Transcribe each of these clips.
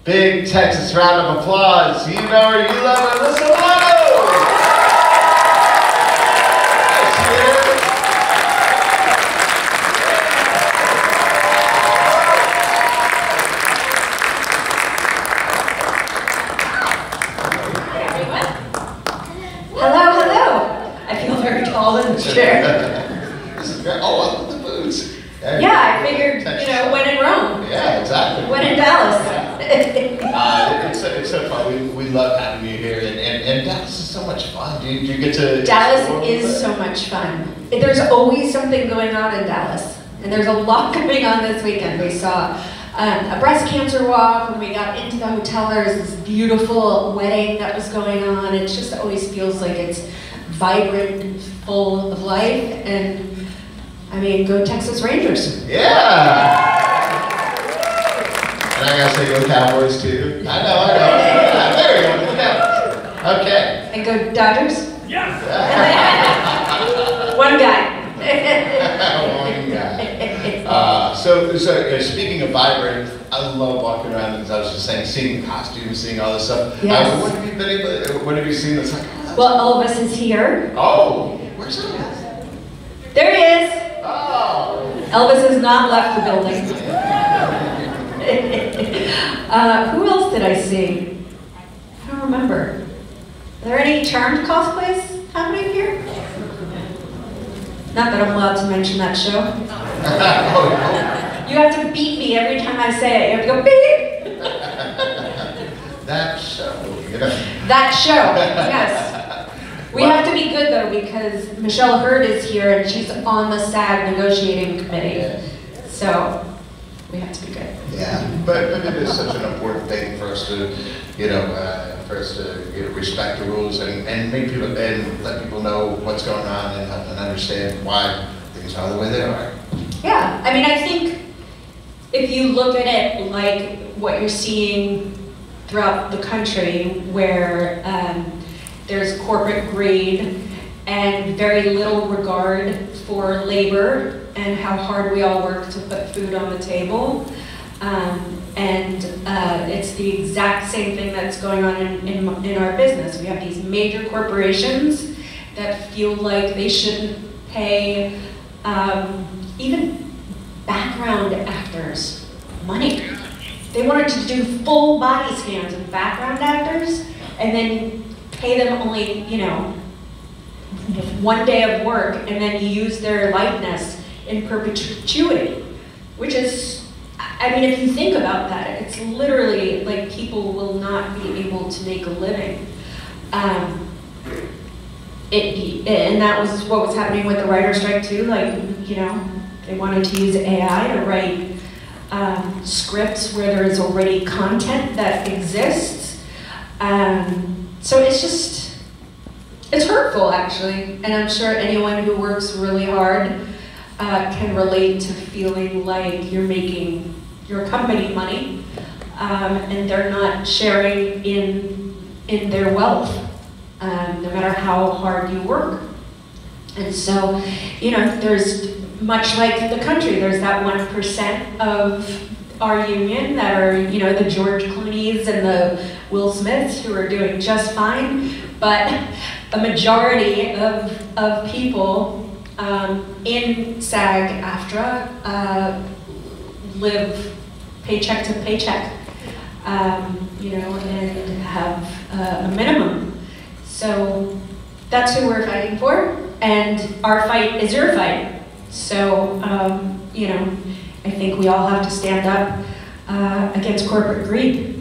Big Texas round of applause. You know her, you love her, Alyssa Milano! Hello, hello. I feel very tall in the chair. This is great. Oh, I love the boots. Yeah, I figured, you know, when in Rome. Yeah, exactly. When in Dallas. It's so fun. We love having you here, and Dallas is so much fun. Do you get to? Dallas is so much fun. There's always something going on in Dallas, and there's a lot going on this weekend. We saw a breast cancer walk. When we got into the hotel, there was this beautiful wedding that was going on. It just always feels like it's vibrant and full of life, and I mean, go Texas Rangers. Yeah! And I gotta say, go Cowboys too. I know. Yeah, there we go, go Cowboys. Okay. And go Dodgers? Yeah! One guy. One guy. So speaking of vibrant, I love walking around, as I was just saying, seeing costumes, seeing all this stuff. Yes. What have you seen that's like, oh, Well, Elvis is here. oh, where's Elvis? There he is. Oh. Elvis has not left the building. Who else did I see? I don't remember. Are there any Charmed cosplays happening here? Not that I'm allowed to mention that show. You have to beat me every time I say it. You have to go beep. That show, you know. That show, yes. We have to be good though, because Michelle Hurd is here and she's on the SAG negotiating committee. So we have to be good. Yeah, but it is such an important thing for us to, respect the rules and make people and let people know what's going on and understand why things are the way they are. Yeah, I mean, I think if you look at it like what you're seeing throughout the country, where there's corporate greed and very little regard for labor and how hard we all work to put food on the table. It's the exact same thing that's going on in our business. We have these major corporations that feel like they shouldn't pay even background actors money. They wanted to do full body scans of background actors and then pay them only, you know, one day of work and then use their likeness in perpetuity, which is, I mean, if you think about that, it's literally like people will not be able to make a living. And that was what was happening with the writer's strike too. Like, you know, they wanted to use AI to write scripts where there is already content that exists. So it's just, it's hurtful actually. And I'm sure anyone who works really hard can relate to feeling like you're making your company money and they're not sharing in their wealth, no matter how hard you work. And so, you know, there's, much like the country, there's that 1% of our union that are, you know, the George Clooney's and the Will Smiths who are doing just fine, but a majority of people in SAG-AFTRA live paycheck to paycheck, you know, and have a minimum. So that's who we're fighting for, and our fight is your fight. So, you know, I think we all have to stand up against corporate greed.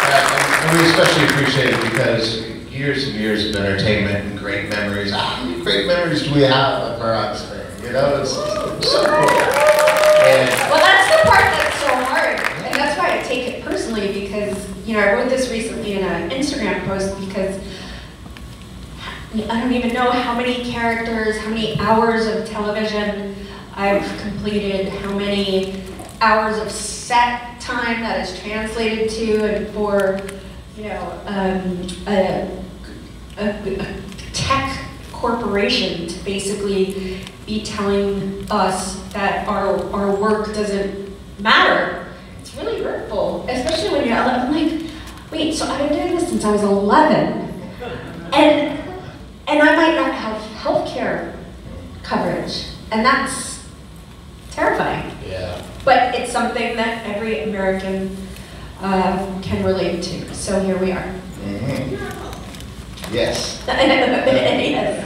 And we especially appreciate it because years and years of entertainment and great memories. How many great memories do we have of her on screen? You know, it's so cool. Well, that's the part that's so hard, and that's why I take it personally, because, you know, I wrote this recently in an Instagram post because I don't even know how many characters, how many hours of television I've completed, how many hours of set time that is translated to, and for, you know, a tech corporation to basically be telling us that our work doesn't matter, it's really hurtful, especially when you're 11. I'm like, wait, so I've been doing this since I was 11, and I might not have healthcare coverage, and that's terrifying. Yeah. But it's something that every American can relate to. So here we are. Mm-hmm. Yes. Yes.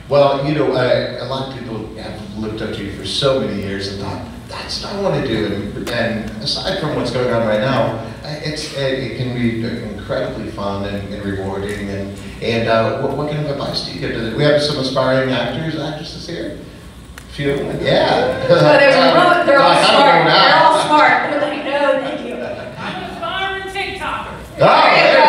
Well, you know, a lot of people have looked up to you for so many years and thought, that's what I want to do. And aside from what's going on right now, it can be incredibly fun and rewarding. And what kind of advice do you give to them? We have some aspiring actors and actresses here. Few, yeah. So there's a road, they're all smart. They're all smart. They're like, no, thank you. I'm an aspiring TikToker. There you go.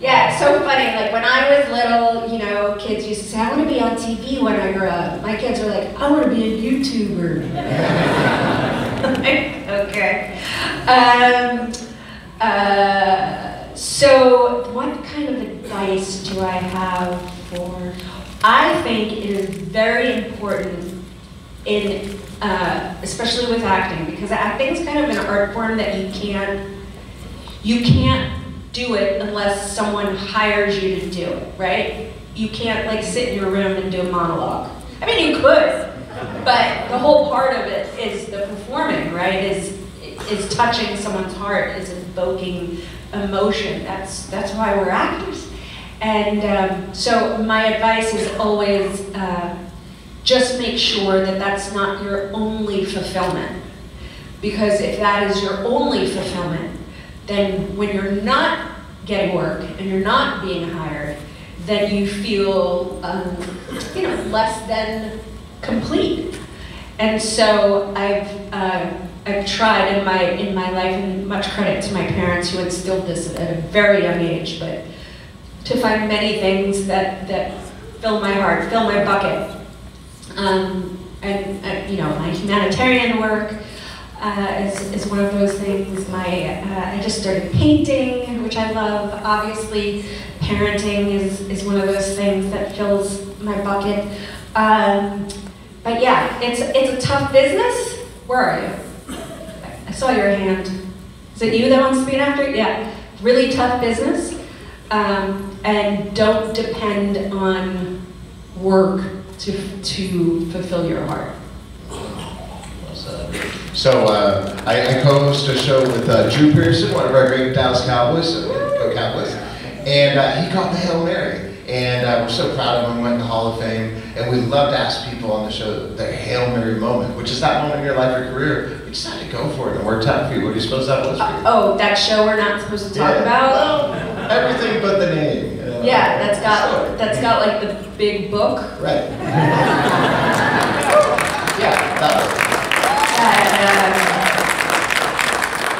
Yeah, it's so funny. Like when I was little, you know, kids used to say, I want to be on TV when I grow up. My kids were like, I want to be a YouTuber. Okay. So what kind of advice do I have for? I think it is very important in, especially with acting, because acting is kind of an art form that you can't do it unless someone hires you to do it, right? You can't like sit in your room and do a monologue. I mean, you could, but the whole part of it is the performing, right? Is touching someone's heart, is evoking emotion. That's why we're actors. And so my advice is always just make sure that that's not your only fulfillment. Because if that is your only fulfillment, then when you're not getting work and you're not being hired, then you feel you know, less than complete. And so I've tried in my life, and much credit to my parents who instilled this at a very young age, but to find many things that fill my heart, fill my bucket. And you know, my humanitarian work is one of those things. I just started painting, which I love. Obviously, parenting is one of those things that fills my bucket. But yeah, it's a tough business. Where are you? I saw your hand. Is it you that wants to be an actor? Yeah, really tough business. And don't depend on work to fulfill your heart. So I co-host a show with Drew Pearson, one of our great Dallas Cowboys, go Cowboys, and he caught the Hail Mary. And we're so proud of him, went to the Hall of Fame, and we love to ask people on the show their Hail Mary moment, which is that moment in your life or career. You decided to go for it and it worked out for you. What do you suppose that was for you? Oh, that show we're not supposed to talk about? Well, everything but the name. Yeah, that's got like the big book. Right. Yeah, that one.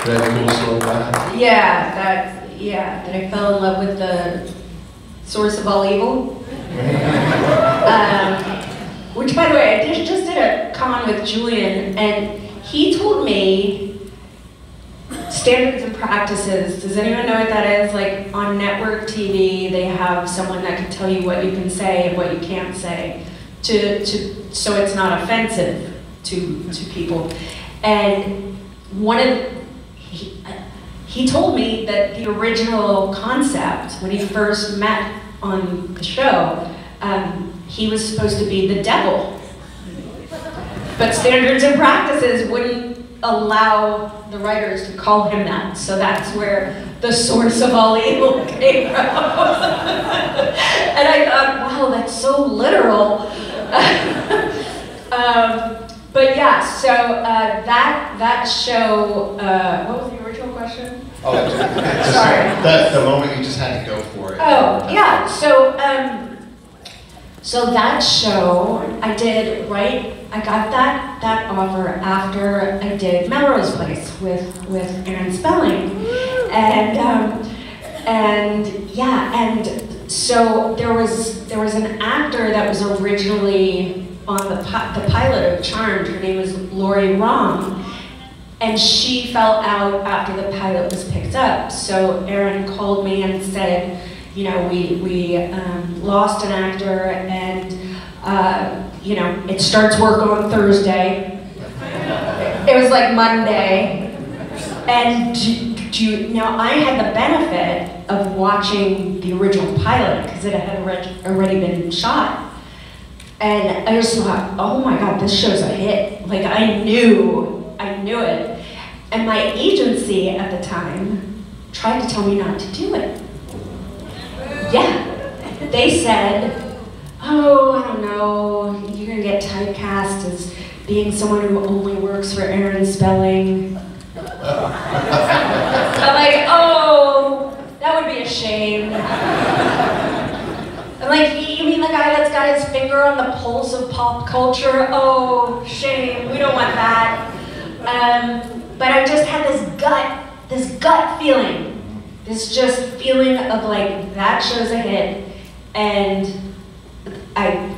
Do you have a cool story about that? Yeah, that I fell in love with the source of all evil. Which, by the way, I just did a con with Julian, and he told me standards and practices. Does anyone know what that is? Like on network TV, they have someone that can tell you what you can say and what you can't say, so it's not offensive to people. And he told me that the original concept, when he first met on the show, he was supposed to be the devil. But standards and practices wouldn't allow the writers to call him that. So that's where the source of all evil came from. And I thought, wow, that's so literal. But yeah, so that show, what was the original question? Oh, sorry. The moment you just had to go for it. Oh, yeah, so that show I did, right? I got that offer after I did Melrose Place with Aaron Spelling. And so there was an actor that was originally on the pilot of Charmed. Her name was Lori Rom, and she fell out after the pilot was picked up. So Aaron called me and said, you know, we lost an actor, and you know, it starts work on Thursday. It was like Monday. And now I had the benefit of watching the original pilot because it had already been shot. And I just thought, oh my God, this show's a hit. Like I knew it. And my agency at the time tried to tell me not to do it. Yeah, they said, oh, I don't know, you're gonna get typecast as being someone who only works for Aaron Spelling. I'm like, oh, that would be a shame. I'm like, you mean the guy that's got his finger on the pulse of pop culture? Oh, shame, we don't want that. But I just had this gut feeling, this just feeling of like, that show's a hit. And I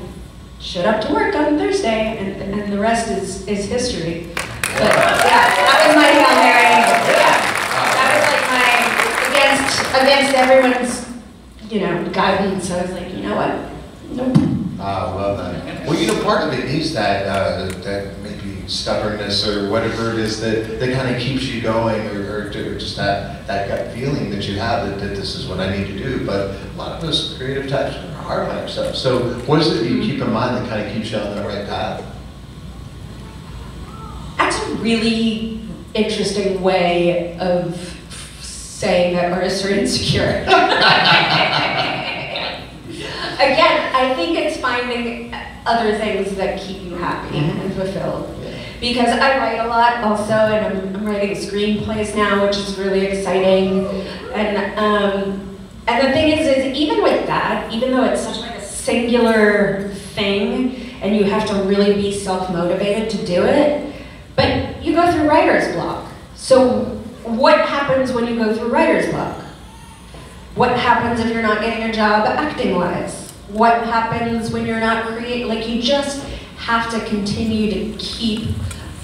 showed up to work on Thursday, and the rest is history. But yeah, that was my Hail Mary. Yeah, that was like my, against everyone's, guidance. I was like, you know what? Nope. I love that. Well, part of it is that maybe stubbornness or whatever it is that kind of keeps you going, or just that gut feeling that you have that this is what I need to do. But a lot of us creative types are hard on ourselves. So what is it you keep in mind that kind of keeps you on the right path? That's a really interesting way of saying that artists are insecure. Again, I think it's finding other things that keep you happy and fulfilled. Because I write a lot also, and I'm writing screenplays now, which is really exciting. And the thing is even with that, even though it's such like a singular thing, and you have to really be self-motivated to do it, but you go through writer's block. So what happens when you go through writer's block? What happens if you're not getting a job acting-wise? What happens when you're not creating? Like, you just have to continue to keep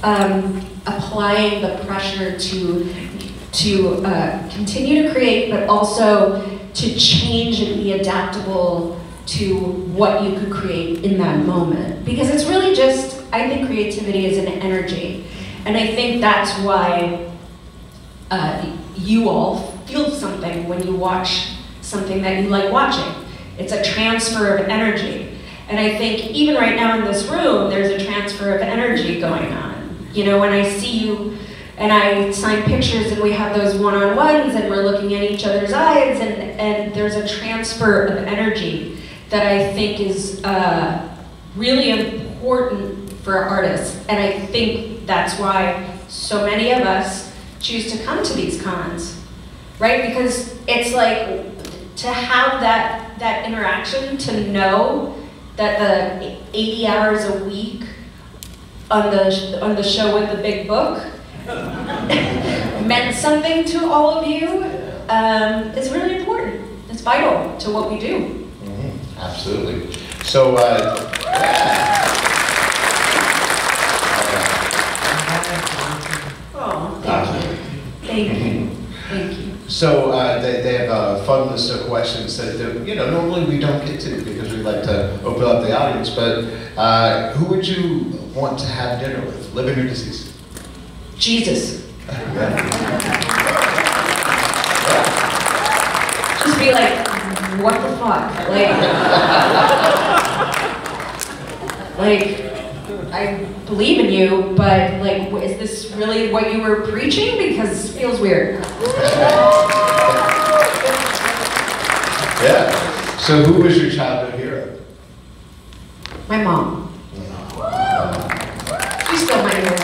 applying the pressure to continue to create, but also to change and be adaptable to what you could create in that moment. Because it's really just, I think creativity is an energy. And I think that's why you all feel something when you watch something that you like watching. It's a transfer of energy. And I think even right now in this room, there's a transfer of energy going on. When I see you and I sign pictures and we have those one-on-ones and we're looking at each other's eyes, and there's a transfer of energy that I think is really important for artists. And I think that's why so many of us choose to come to these cons, right? Because it's like, to have that interaction, to know that the 80 hours a week on the show with the big book meant something to all of you is really important. It's vital to what we do. Mm-hmm. Absolutely. So, Oh, thank you. Thank you. So they have a fun list of questions that normally we don't get to because we like to open up the audience. But who would you want to have dinner with, living or deceased? Jesus. Just be like, what the fuck? Like, I believe in you, but like, is this really what you were preaching? Because it feels weird. Yeah. So who was your childhood hero? My mom. She's still my hero.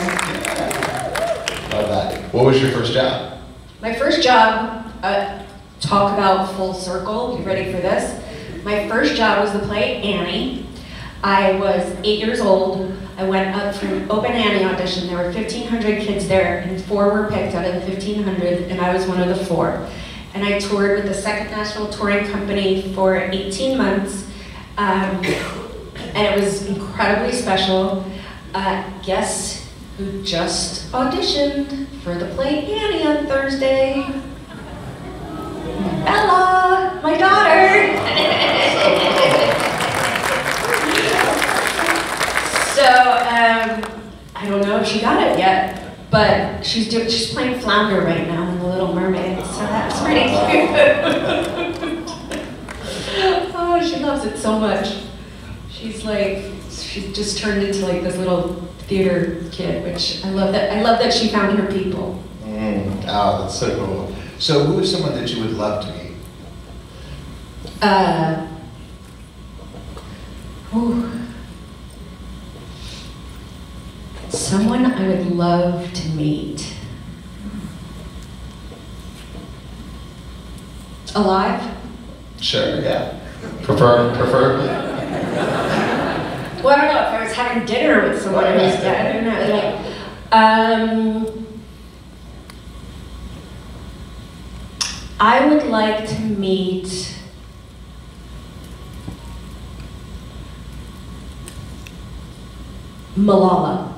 Love that. What was your first job? My first job, talk about full circle, you ready for this? My first job was the play Annie. I was 8 years old. I went up for an open Annie audition. There were 1,500 kids there, and 4 were picked out of the 1,500, and I was one of the 4. And I toured with the Second National Touring Company for 18 months, and it was incredibly special. Guess who just auditioned for the play Annie on Thursday? Bella, my daughter. So, I don't know if she got it yet, But she's playing Flounder right now in The Little Mermaid, so that's pretty cute. Oh, she loves it so much. She's just turned into like this little theater kid, which I love that. I love that she found her people. Oh, that's so cool. So who is someone that you would love to meet? Someone I would love to meet. Alive? Sure, yeah. Preferably. Well, I don't know if I was having dinner with someone who's dead. I don't know. I would like to meet Malala.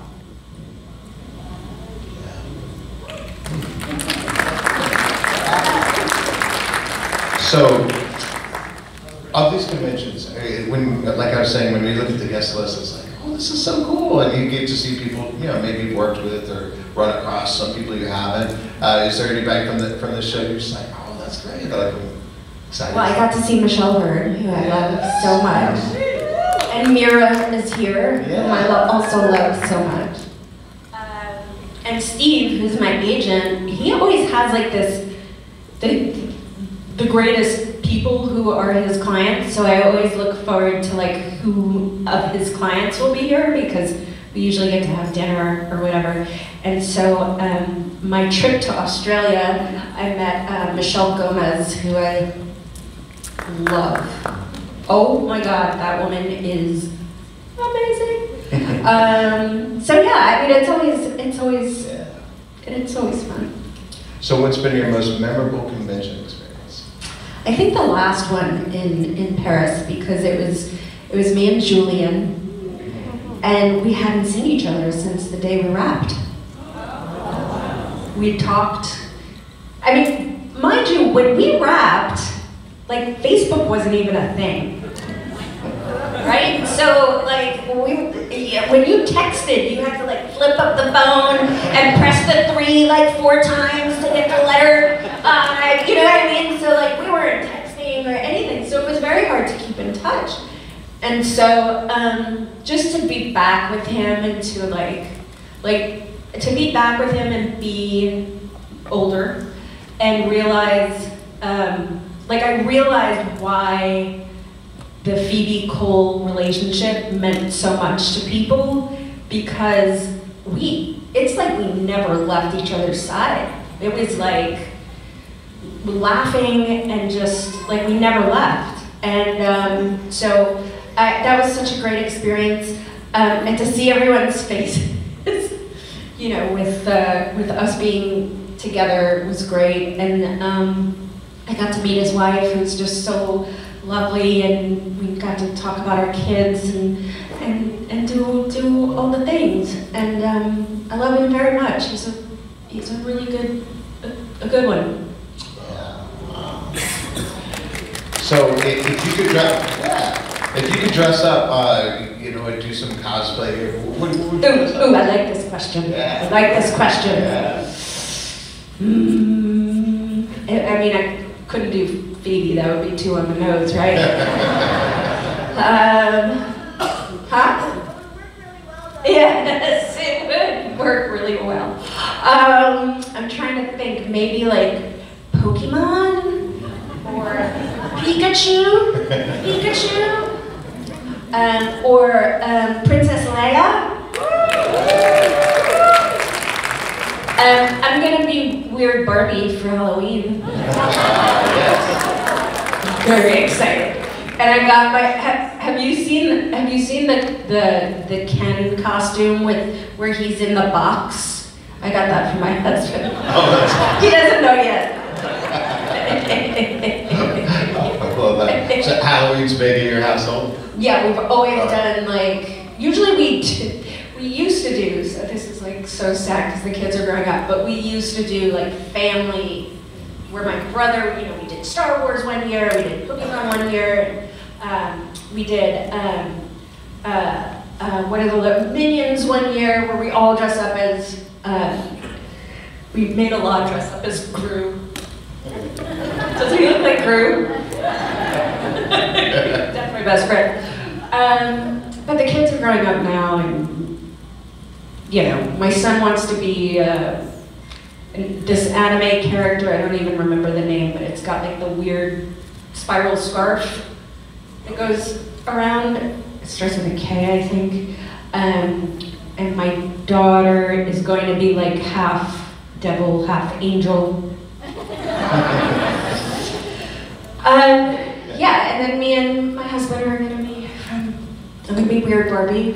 So, of these conventions, like I was saying, when we look at the guest list, it's like, oh, this is so cool, and you get to see people, maybe you've worked with or run across, some people you haven't. Is there anybody from the show you're just like, oh, that's great? I'm excited. Well, I got to see Michelle Bird, who I love so much, and Mira is here, whom I also love so much. And Steve, who's my agent, he always has like the greatest people who are his clients, so I always look forward to like who of his clients will be here, because we usually get to have dinner or whatever. And so my trip to Australia, I met Michelle Gomez, who I love. Oh my God, that woman is amazing. So yeah, I mean, it's always fun. So what's been your most memorable convention experience? I think the last one in Paris, because it was me and Julian, and we hadn't seen each other since the day we wrapped. We talked, I mean, mind you, when we wrapped, like Facebook wasn't even a thing, right? So like when you texted, you had to like flip up the phone and press the 3 like 4 times to get the letter. You know what I mean? So like we weren't texting or anything, so it was very hard to keep in touch. And so just to be back with him and to to be back with him and be older and realize, I realized why the Phoebe Cole relationship meant so much to people, because it's like we never left each other's side. It was like laughing and just like we never left. And so that was such a great experience. And to see everyone's faces, with us being together was great. And I got to meet his wife, who's just so lovely, and we got to talk about our kids and do all the things. And I love him very much. He's a really good one. So if you could dress up, and do some cosplay, what would you dress up? Ooh, I like this question. Yeah. I like this question. Yeah. I mean, I couldn't do Phoebe, that would be too on the nose, right? Yes, it would work really well. I'm trying to think, maybe like Pokemon or Pikachu, or Princess Leia. I'm gonna be weird Barbie for Halloween. Very excited. And I got my. Have you seen the Ken costume where he's in the box? I got that from my husband. Oh, he doesn't know yet. I love that. So Halloween's big in your household? Yeah, we've always done usually we used to do, so this is like so sad because the kids are growing up, but we used to do like family, where my brother, we did Star Wars one year, we did Pokemon one year, we did what are the Minions one year, where we all dress up as We made a lot dress up as Gru. Doesn't he look like Gru? That's my best friend. But the kids are growing up now, and you know, my son wants to be this anime character. I don't even remember the name, but it's got like the weird spiral scarf that goes around. It starts with a K, I think. And my daughter is going to be like half devil, half angel. Yeah, and then me and my husband are gonna be, I'm gonna be Weird Barbie.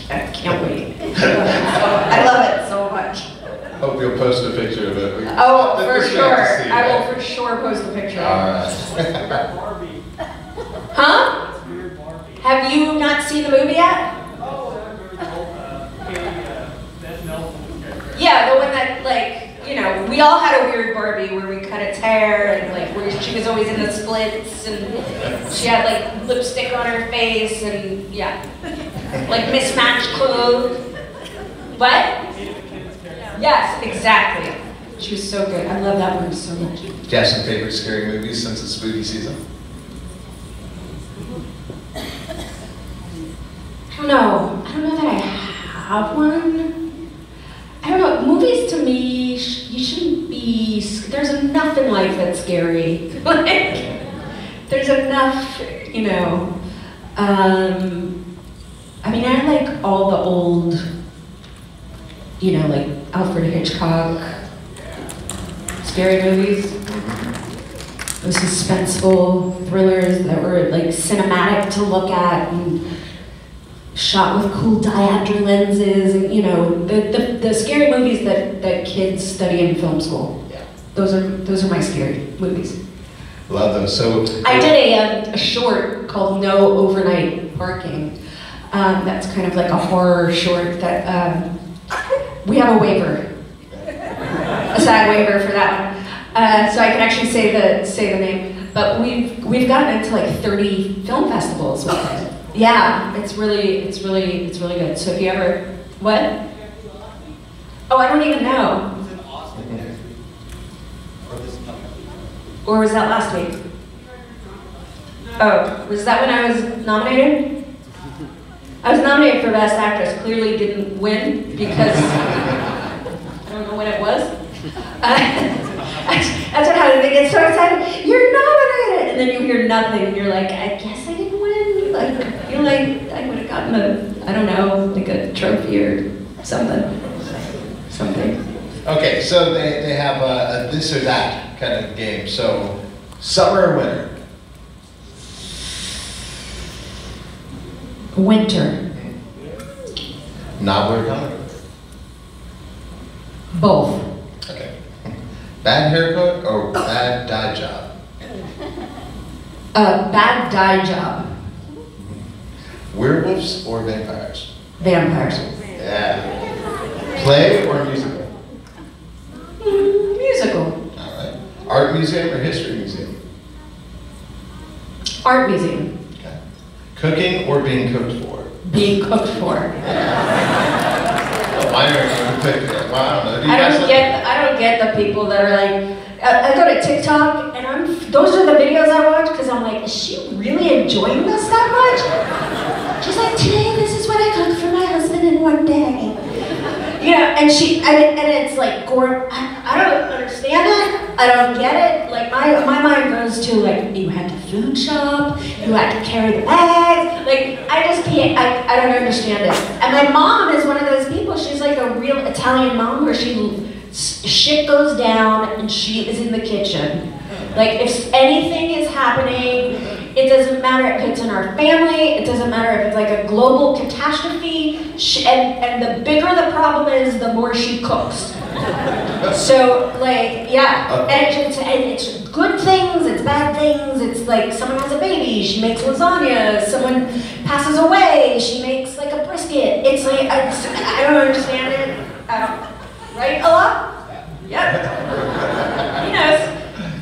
I can't wait. I love it so much. Hope you'll post a picture of it. Oh, for sure. I will for sure post a picture. Barbie. Huh? That's Weird Barbie. Have you not seen the movie yet? Oh, that's Nelson. Yeah, the one that, like, you know, we all had a Weird Barbie where we cut its hair and like where she was always in the splits and she had like lipstick on her face and yeah, like mismatched clothes. What? Yes, exactly. She was so good. I love that movie so much. Do you have some favorite scary movies since it's spooky season? I don't know that I have one. I don't know, movies to me, you shouldn't be, there's enough in life that's scary. Like, there's enough, you know. I mean, I like all the old, you know, like Alfred Hitchcock, scary movies. Those suspenseful thrillers that were like cinematic to look at and shot with cool diopter lenses, and you know, the scary movies that kids study in film school. Yeah. Those are my scary movies. Love those. So I did a short called No Overnight Parking. That's kind of like a horror short that we have a waiver, a SAG waiver for that one, so I can actually say the name. But we've gotten into like 30 film festivals with it. Yeah, it's really good. So if you ever, what? Oh, I don't even know. Or was that last week? Oh, was that when I was nominated? I was nominated for Best Actress. Clearly didn't win because I don't know when it was. That's what happens. They get so excited. You're nominated, and then you hear nothing, and you're like, I guess I didn't win. Like, I feel like I would have gotten I don't know, like a trophy or something. okay, so they have a this or that kind of game. So summer or winter? Winter. Novel or comic? Both. Okay. Bad haircut or bad dye job? Bad dye job. Werewolves or vampires? Vampires. Yeah. Play or musical? Musical. All right. Art museum or history museum? Art museum. Okay. Cooking or being cooked for? Being cooked for. Why are you cooking? Well, I don't know. I don't get the people that are like, I go to TikTok and those are the videos I watch because I'm like, is she really enjoying this that much? She's like, today this is what I cooked for my husband in one day. You know, and it's like, I don't understand it. I don't get it. Like my mind goes to like, you had to food shop, you had to carry the bags. Like I just can't. I don't understand it. And my mom is one of those people. She's like a real Italian mom where shit goes down and she is in the kitchen. Like if anything is happening, it doesn't matter if it's in our family, it doesn't matter if it's like a global catastrophe, and the bigger the problem is, the more she cooks. So like, yeah, and it's good things, it's bad things, it's like someone has a baby, she makes lasagna, someone passes away, she makes like a brisket. It's like, I don't understand it. Right, Allah? Yep. He knows.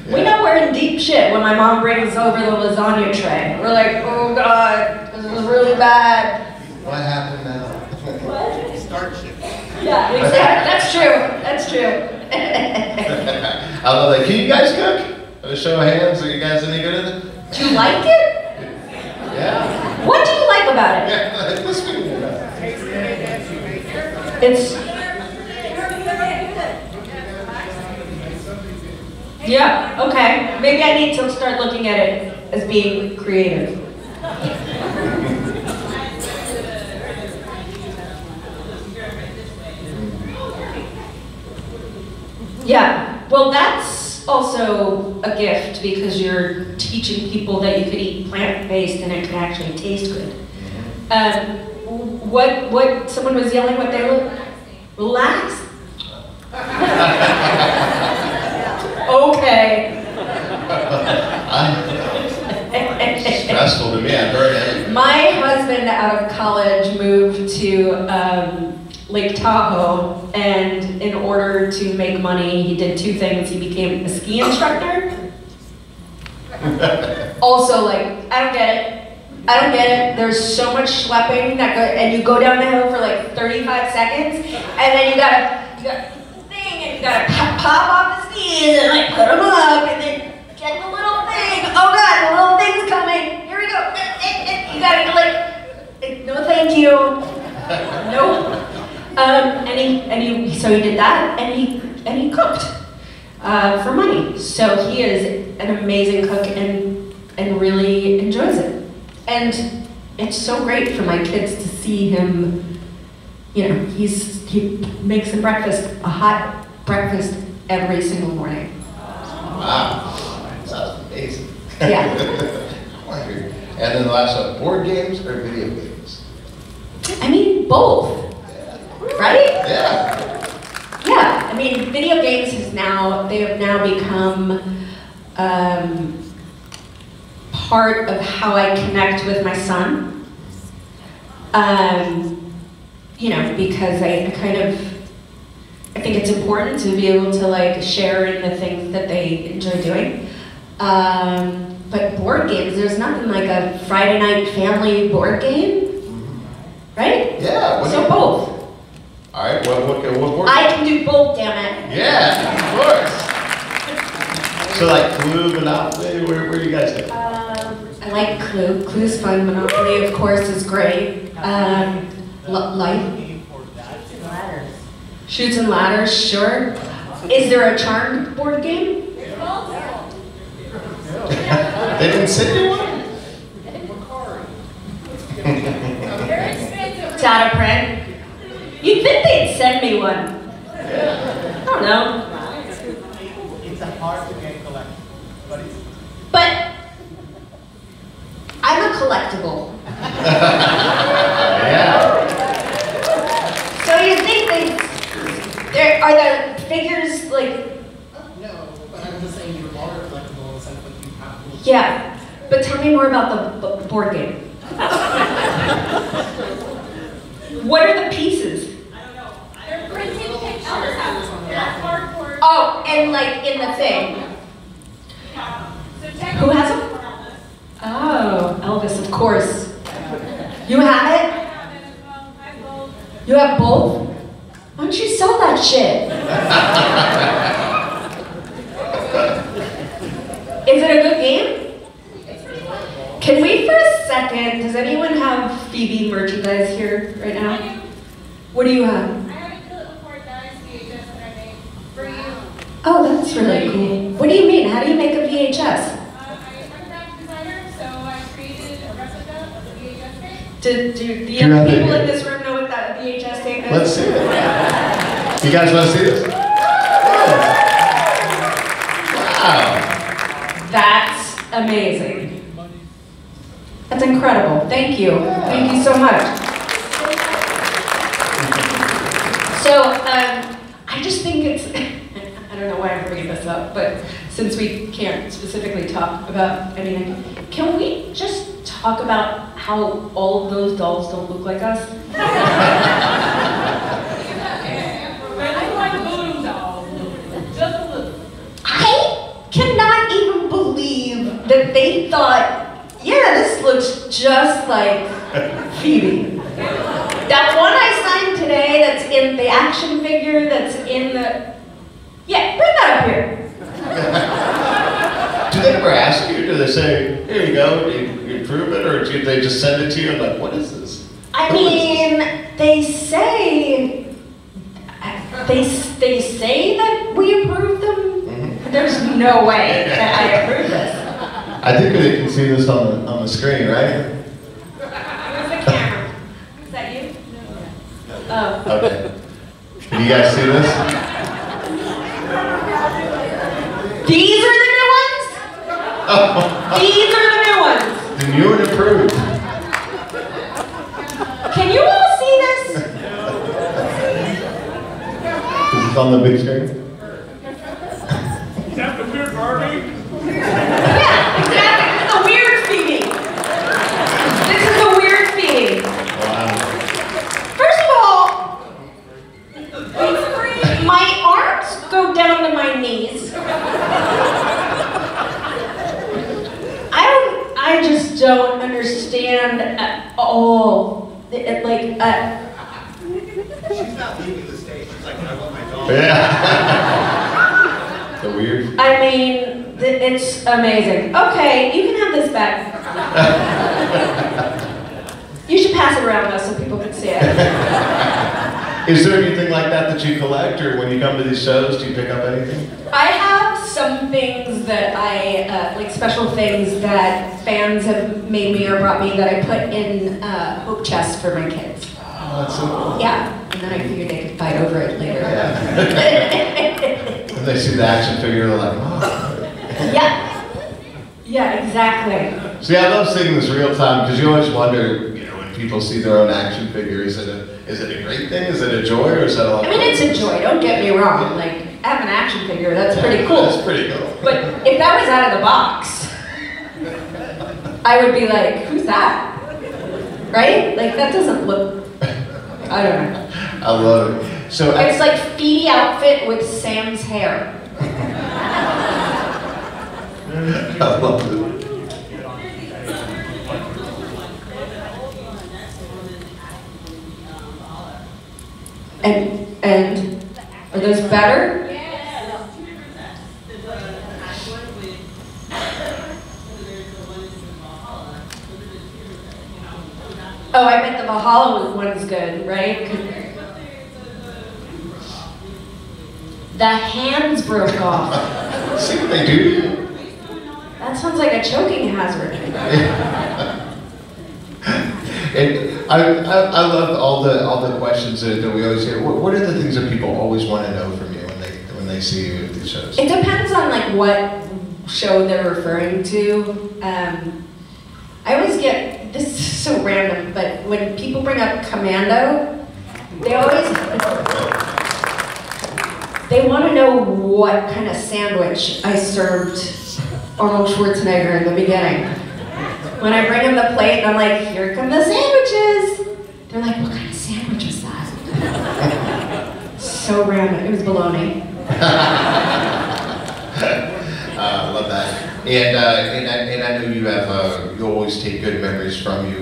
We know we're in deep shit when my mom brings over the lasagna tray. We're like, oh God, this is really bad. What happened now? What? Start shit. Yeah. Yeah, exactly. That's true. That's true. I love that. Can you guys cook? A show of hands, are you guys any good at it? Do you like it? Yeah. What do you like about it? Yeah, let's do it. It's... Yeah, okay. Maybe I need to start looking at it as being creative. Yeah, well that's also a gift because you're teaching people that you could eat plant-based and it can actually taste good. What, someone was yelling what they look? Relax? Okay. Stressful to me, I heard it. My husband out of college moved to Lake Tahoe, and in order to make money, he did two things. He became a ski instructor. Also, like, I don't get it. I don't get it. There's so much schlepping that and you go down the hill for like 35 seconds, and then you gotta thing, and you gotta pop off the skis and like put them up, and then get the little thing. Oh God, the little thing's coming. Here we go. You gotta like, no, thank you. Nope. So he did that, and he cooked for money. So he is an amazing cook and really enjoys it. And it's so great for my kids to see him. You know, he makes them breakfast, a hot breakfast every single morning. Wow, sounds amazing. Yeah. And then the last one, board games or video games? I mean, both. Right? Yeah. Yeah, I mean, video games have now become part of how I connect with my son. You know, because I think it's important to be able to like share in the things that they enjoy doing. But board games, there's nothing like a Friday night family board game, right? Yeah. So both. All right, what board? I can do both, damn it. Yeah, of course. So like Clue, Monopoly, where do you guys go? I like Clue. Clue's fun. Monopoly, of course, is great. Life. Shoots and ladders, sure. Is there a charmed board game? They didn't send you one? It's out of print. You'd think they'd send me one. I don't know. It's a hard to get collected, But I'm a collectible. Yeah. So you think are the figures like? No, but I'm just saying you are collectible in the sense that you have to. Yeah, but tell me more about the board game. What are the pieces? They're printed pictures. Cardboard. Oh, and like in the thing. Who has them? Oh, Elvis, of course. You have it? You have both? Why don't you sell that shit? Is it a good game? Can we for a second, does anyone have Phoebe merchandise here right now? What do you have? I have a Kill It Before It Dies VHS that I made for you. Oh, that's really cool. What do you mean? How do you make a VHS? I'm a graphic designer, so I created a replica of the VHS tape. Do the other people in this room know what that VHS tape is? Let's see it. You guys want to see this? Wow. That's amazing. That's incredible. Thank you. Thank you so much. So, I just think it's, I don't know why I'm bringing this up, but since we can't specifically talk about anything, can we just talk about how all of those dolls don't look like us? I cannot even believe that they thought, yeah, this looks just like Phoebe. That one I signed today that's in the action say, here you go, you approve it, or do they just send it to you and like, what is this? I mean, they say that we approve them. Mm-hmm. There's no way that I approve this. I think they can see this on the screen, right? Where's the camera? Is that you? Oh. Okay. Can you guys see this? These are the new ones? Oh. These are the new ones. The new and approved. Can you all see this? Is this on the big screen? Is that the weird Barbie? Yeah, exactly. This is a weird feeding. This is a weird feeding. Wow. First of all, my arms go down to my knees. I just don't understand at all. She's not leaving the stage. She's like, I want my dog. Yeah. So weird. I mean, it's amazing. Okay, you can have this back. You should pass it around though so people can see it. Is there anything like that you collect, or when you come to these shows, do you pick up anything? I have some things that I, like special things that fans have made me or brought me that I put in hope chests for my kids. Oh, that's so cool. Yeah, and then I figured they could fight over it later. Yeah. When they see the action figure, they're like, oh. Yeah. Yeah, exactly. See, I love seeing this real time, because you always wonder, you know, when people see their own action figure, is it a great thing? Is it a joy, or is that all? I mean, it's a joy, don't get me wrong. Like, I have an action figure, that's pretty cool. That's pretty cool. But if that was out of the box, I would be like, who's that? Right? Like, that doesn't look, I don't know. I love it. So It's like Phoebe outfit with Sam's hair. I love it. And are those better? Oh, I bet the Valhalla one's good, right? The hands broke off. See what they do? That sounds like a choking hazard. And I love all the questions that we always hear. What are the things that people always want to know from you when they see you at these shows? It depends on like what show they're referring to. I always get, this is so random, but when people bring up Commando, they want to know what kind of sandwich I served Arnold Schwarzenegger in the beginning. When I bring them the plate and I'm like, here come the sandwiches. They're like, what kind of sandwich was that? So random, it was bologna. I love that. And I know you have you always take good memories from you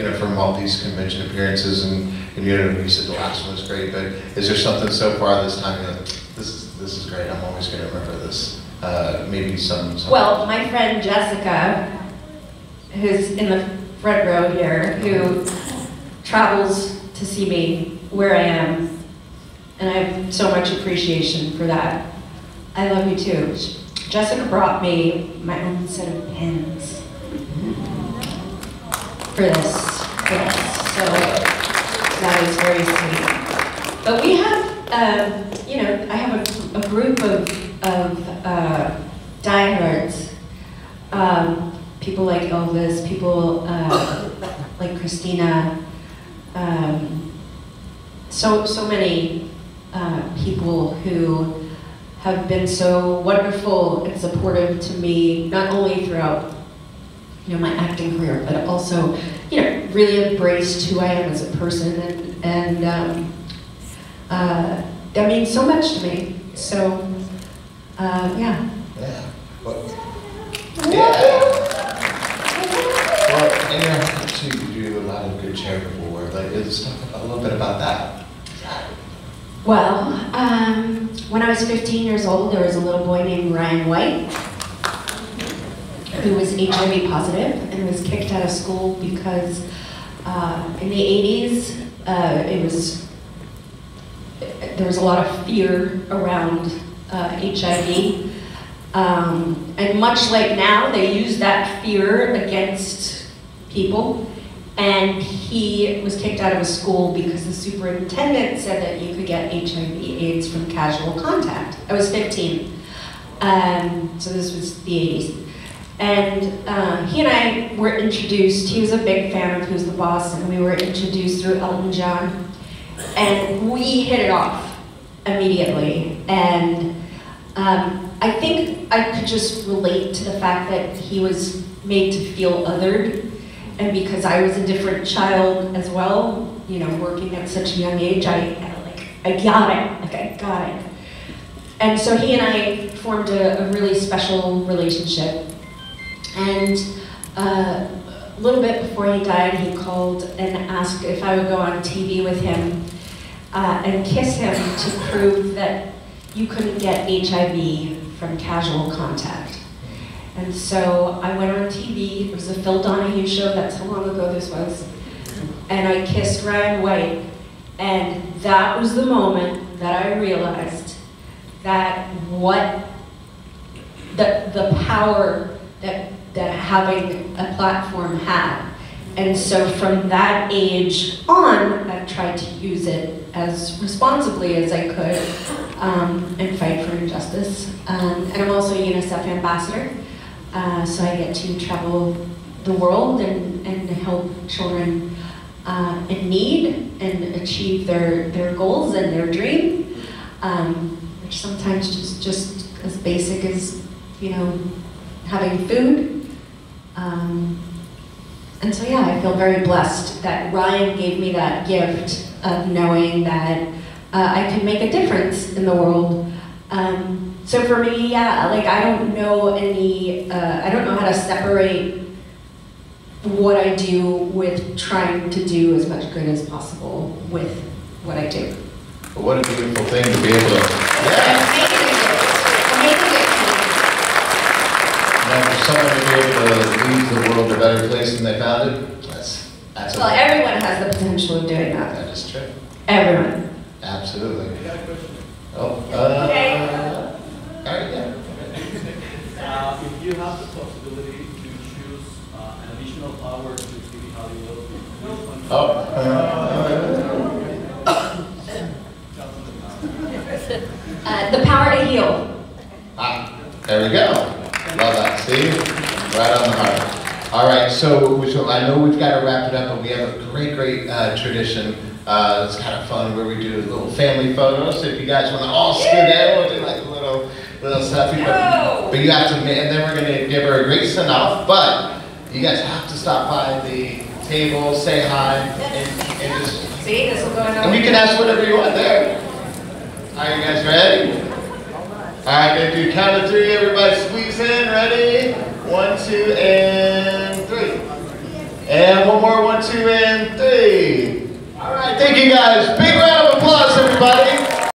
know, from all these convention appearances, and you know, you said the last one was great, but is there something so far this time you're like, this is great, I'm always going to remember this? Maybe some. Well, my friend Jessica, who's in the front row here, who travels to see me where I am, and I have so much appreciation for that. I love you too. Jessica brought me my own set of pins for this. So that is very sweet. But we have, you know, I have a group of diehards. People like Elvis, people like Christina, so many people who have been so wonderful and supportive to me, not only throughout, you know, my acting career, but also, you know, really embraced who I am as a person, and that means so much to me. So, yeah. Yeah. Well, yeah. Well, and you know, so you do a lot of good charitable work. Like, let's talk a little bit about that. Well, when I was 15 years old, there was a little boy named Ryan White who was HIV positive and was kicked out of school because in the 80s, there was a lot of fear around HIV. And much like now, they use that fear against people. And he was kicked out of a school because the superintendent said that you could get HIV/AIDS from casual contact. I was 15, so this was the 80s. And he and I were introduced, he was a big fan of Who's the Boss, and we were introduced through Elton John. And we hit it off immediately. And I think I could just relate to the fact that he was made to feel othered. And because I was a different child as well, you know, working at such a young age, I got it. And so he and I formed a really special relationship. And a little bit before he died, he called and asked if I would go on TV with him and kiss him to prove that you couldn't get HIV from casual contact. And so I went on TV, it was a Phil Donahue show, that's how long ago this was, and I kissed Ryan White, and that was the moment that I realized that the power that having a platform had. And so from that age on, I've tried to use it as responsibly as I could and fight for injustice. And I'm also a UNICEF ambassador. So I get to travel the world and help children in need and achieve their goals and their dream, which sometimes just as basic as, you know, having food. And so yeah, I feel very blessed that Ryan gave me that gift of knowing that I can make a difference in the world. So for me, yeah, like I don't know how to separate what I do with trying to do as much good as possible with what I do. Well, what a beautiful thing to be able to, yeah. And for someone to be able to leave the world a better place than they found it, that's well, everyone has the potential of doing that. That is true. Everyone. Absolutely. Oh, okay. All right, yeah. If you have the possibility to choose an additional power to TV Hollywood, the power to heal. There we go. Love that. See? Right on the heart. All right, so I know we've got to wrap it up, but we have a great tradition. It's kind of fun where we do little family photos. So if you guys want to all scoot in, we'll do like a little selfie. But you have to, and then we're going to give her a great send off. But you guys have to stop by the table, say hi, and just. See, this will go in. And you can ask whatever you want there. Are you guys ready? All right, gonna do count of 3. Everybody squeeze in. Ready? 1, 2, and 3. And one more. 1, 2, and 3. All right, thank you guys. Big round of applause, everybody.